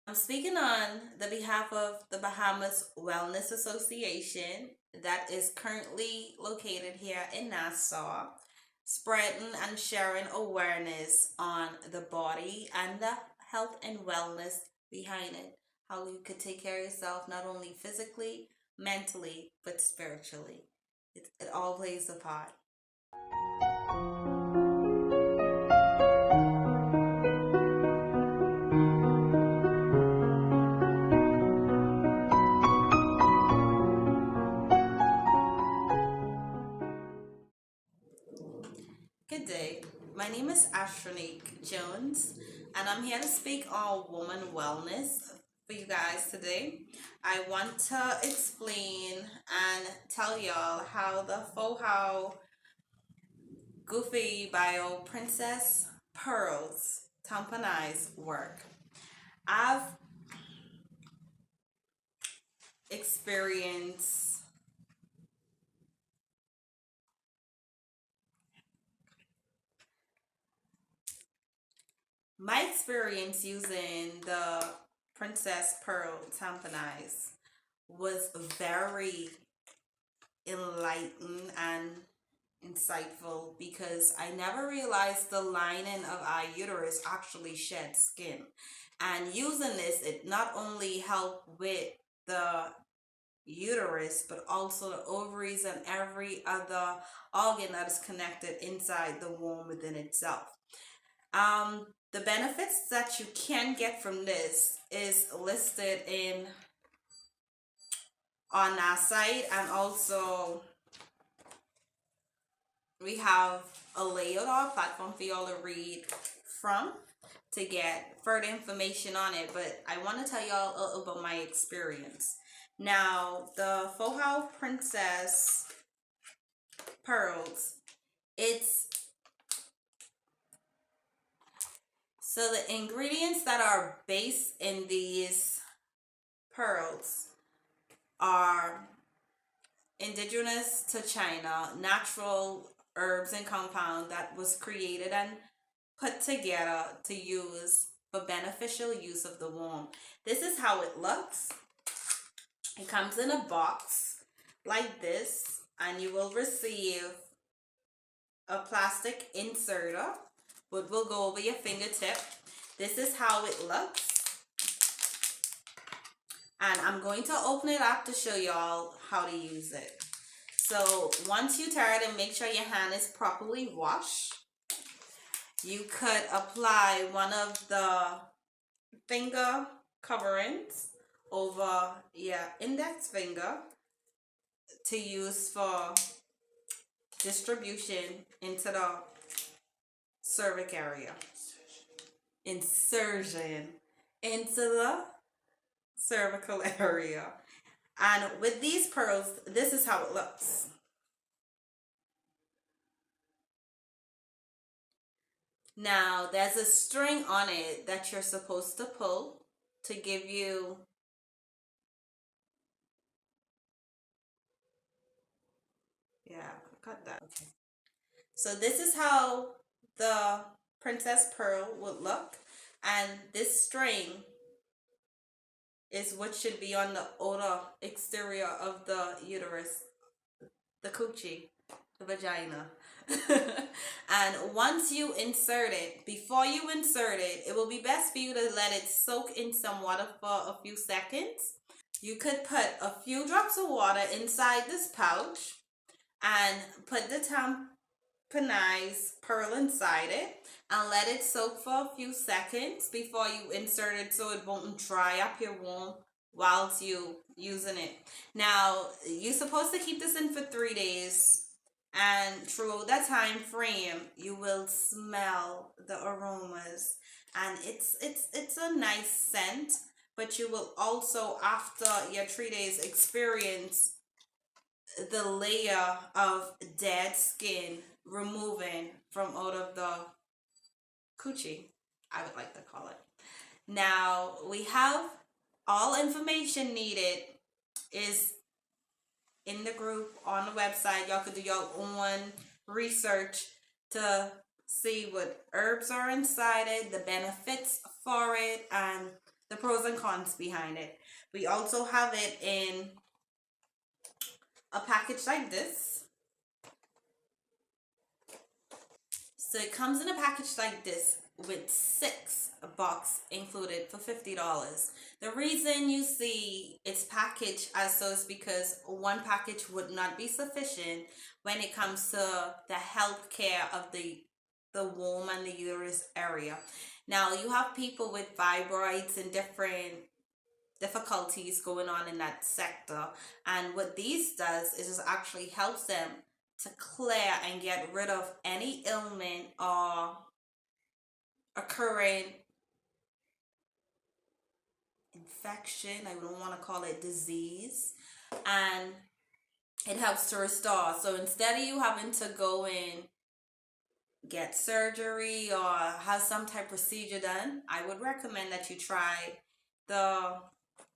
I'm speaking on the behalf of the Bahamas Wellness Association that is currently located here in Nassau, spreading and sharing awareness on the body and the health and wellness behind it. How you could take care of yourself not only physically, mentally, but spiritually. It all plays a part. Good day. My name is Ashronique Jones, and I'm here to speak on woman wellness for you guys today. I want to explain and tell y'all how the Fohow Guifei Bao Princess Pearls Tamponized work. I've experienced my experience using the Princess Pearl Tamponized was very enlightened and insightful because I never realized the lining of our uterus actually shed skin. And using this, it not only helped with the uterus, but also the ovaries and every other organ that is connected inside the womb within itself. The benefits that you can get from this is listed in on our site, and also we have a layout or platform for y'all to read from to get further information on it. But I want to tell y'all a little about my experience. Now, the Fohow Princess Pearls, it's so the ingredients that are based in these pearls are indigenous to China, natural herbs and compound that was created and put together to use for beneficial use of the womb. This is how it looks. It comes in a box like this, and you will receive a plastic inserter, which will go over your fingertip. This is how it looks. And I'm going to open it up to show y'all how to use it. So once you tear it, and make sure your hand is properly washed, you could apply one of the finger coverings over your index finger to use for distribution into the cervic area. Insertion into the cervical area. And with these pearls, this is how it looks. Now, there's a string on it that you're supposed to pull to give you cut that. Okay. So this is how the Princess Pearl would look, and this string is what should be on the outer exterior of the uterus, the coochie, the vagina. And once you insert it, before you insert it, it will be best for you to let it soak in some water for a few seconds. You could put a few drops of water inside this pouch and put the tamponized pearl inside it and let it soak for a few seconds before you insert it, so it won't dry up your womb whilst you using it. Now, you're supposed to keep this in for 3 days, and through that time frame you will smell the aromas, and it's a nice scent. But you will also, after your 3 days, experience the layer of dead skin removing from out of the coochie, I would like to call it. Now, we have all information needed is in the group on the website. Y'all could do your own research to see what herbs are inside it, the benefits for it, and the pros and cons behind it. We also have it in a package like this. So it comes in a package like this with 6 box included for $50. The reason you see it's packaged as so is because one package would not be sufficient when it comes to the health care of the womb and the uterus area. Now you have people with fibroids and different difficulties going on in that sector, and what these does is just actually helps them to clear and get rid of any ailment or occurring infection. I don't want to call it disease, and it helps to restore. So instead of you having to go in, get surgery or have some type of procedure done, I would recommend that you try the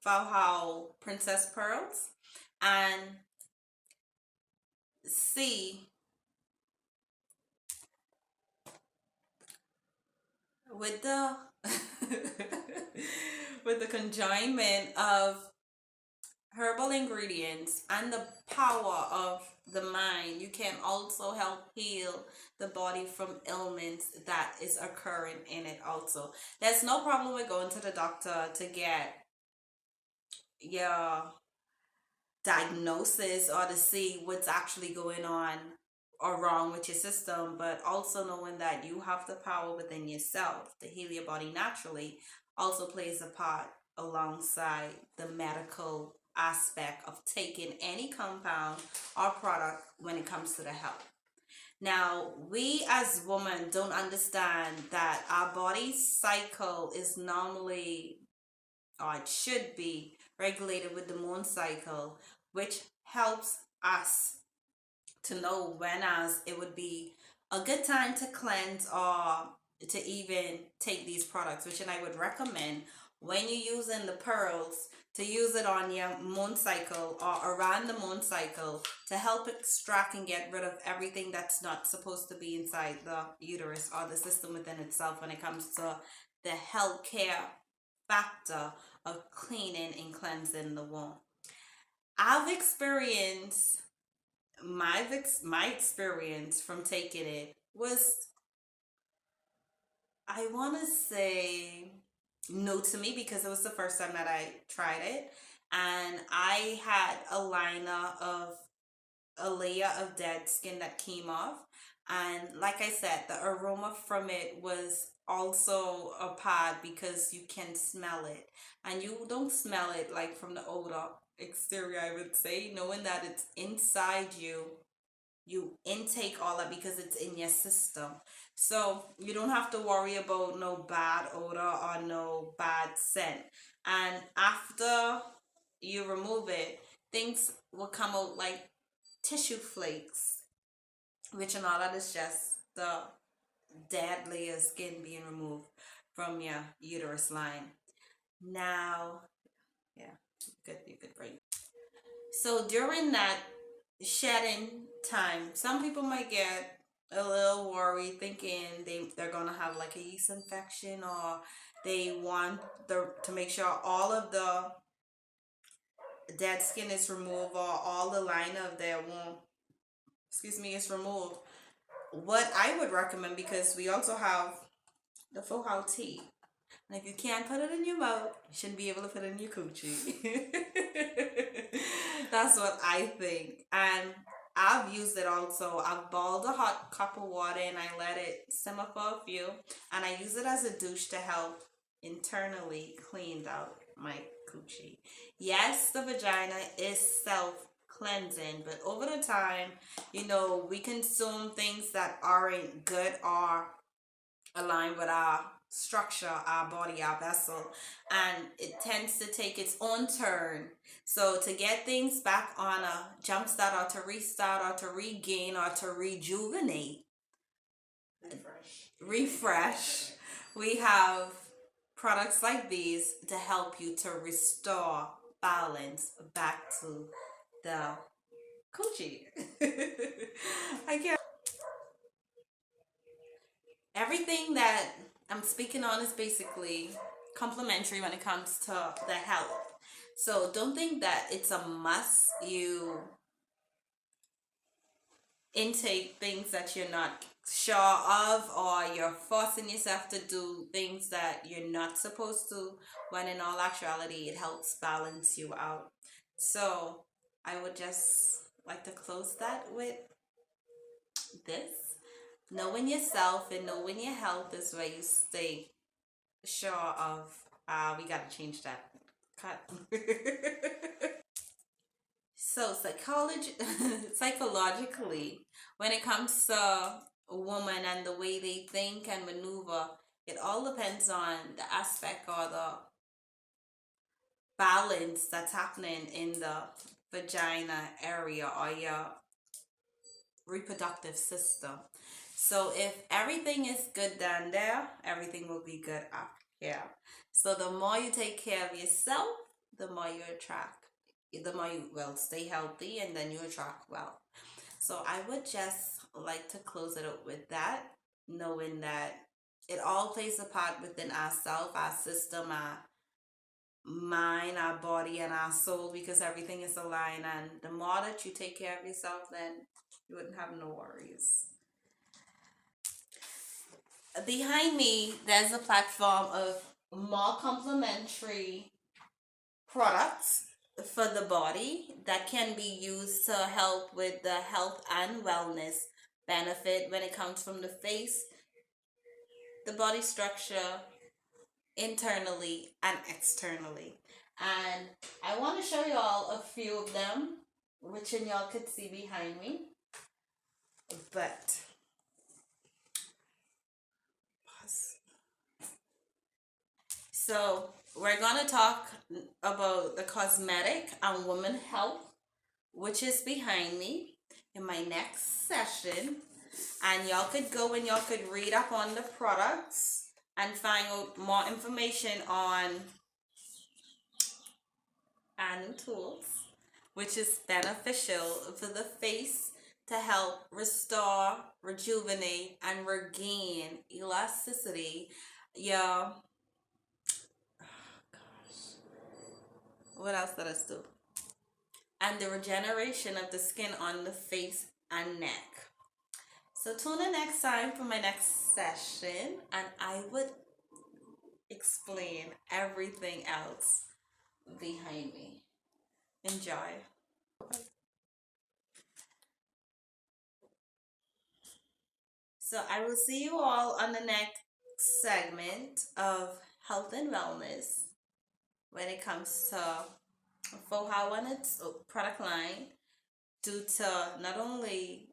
Fohow Princess Pearls and see with the with the conjoinment of herbal ingredients and the power of the mind, you can also help heal the body from ailments that is occurring in it also. There's no problem with going to the doctor to get your diagnosis or to see what's actually going on or wrong with your system, but also knowing that you have the power within yourself to heal your body naturally also plays a part alongside the medical aspect of taking any compound or product when it comes to the health. Now, we as women don't understand that our body cycle is normally, or it should be, regulated with the moon cycle, which helps us to know when as it would be a good time to cleanse or to even take these products, which I would recommend when you're using the pearls to use it on your moon cycle or around the moon cycle to help extract and get rid of everything that's not supposed to be inside the uterus or the system within itself when it comes to the health care factor of cleaning and cleansing the womb. I've experienced my experience from taking it was, I want to say, new to me because it was the first time that I tried it, and I had a layer of dead skin that came off, and like I said, the aroma from it was also a part because you can smell it, and you don't smell it like from the odor exterior, I would say, knowing that it's inside you. You intake all that because it's in your system, so you don't have to worry about no bad odor or no bad scent. And after you remove it, things will come out like tissue flakes, which and all that is just the dead layer of skin being removed from your uterus line. Now, yeah, good brain. So during that shedding time, some people might get a little worried thinking they're gonna have like a yeast infection, or they want to make sure all of the dead skin is removed or all the line of their womb, is removed. What I would recommend, because we also have the Fohow tea, and if you can't put it in your mouth, you shouldn't be able to put it in your coochie. That's what I think. And I've used it also. I've boiled a hot cup of water and I let it simmer for a few. And I use it as a douche to help internally clean out my coochie. Yes, the vagina is self-cleansing, but over the time, we consume things that aren't good or aligned with our structure, our body, our vessel, and it tends to take its own turn. So to get things back on a jump start, or to restart, or to regain, or to rejuvenate, refresh, we have products like these to help you to restore balance back to the coochie. I can't. Everything that I'm speaking on is basically complementary when it comes to the health. So don't think that it's a must you intake things that you're not sure of, or you're forcing yourself to do things that you're not supposed to, when in all actuality it helps balance you out. So I would just like to close that with this: knowing yourself and knowing your health is where you stay sure of. We gotta change that. Cut. So psychologically, when it comes to a woman and the way they think and maneuver, it all depends on the aspect or the balance that's happening in the vagina area or your reproductive system. So if everything is good down there, everything will be good up here. So the more you take care of yourself, the more you attract, the more you will stay healthy, and then you attract well. So I would just like to close it up with that, knowing that it all plays a part within ourselves, our system, our mind, our body, and our soul, because everything is aligned. And the more that you take care of yourself, then you wouldn't have no worries. Behind me, there's a platform of more complementary products for the body that can be used to help with the health and wellness benefit when it comes from the face, the body structure, internally and externally. And I want to show you all a few of them, which y'all could see behind me. But so we're gonna talk about the cosmetic and woman health, which is behind me, in my next session. And y'all could go and y'all could read up on the products and find out more information on and tools, which is beneficial for the face to help restore, rejuvenate, and regain elasticity. Yeah. What else did I do? And the regeneration of the skin on the face and neck. So tune in next time for my next session, and I would explain everything else behind me. Enjoy. So I will see you all on the next segment of health and wellness when it comes to Fohow and its product line, due to not only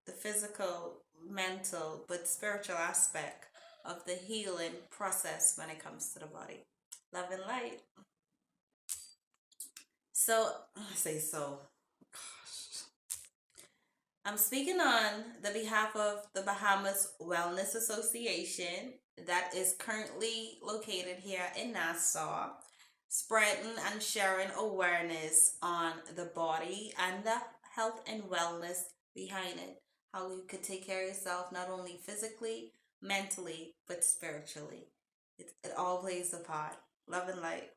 the physical, mental, but spiritual aspect of the healing process when it comes to the body. Love and light. So, I say so. Gosh. I'm speaking on the behalf of the Bahamas Wellness Association that is currently located here in Nassau, spreading and sharing awareness on the body and the health and wellness behind it. How you could take care of yourself not only physically, mentally, but spiritually. It all plays a part. Love and light.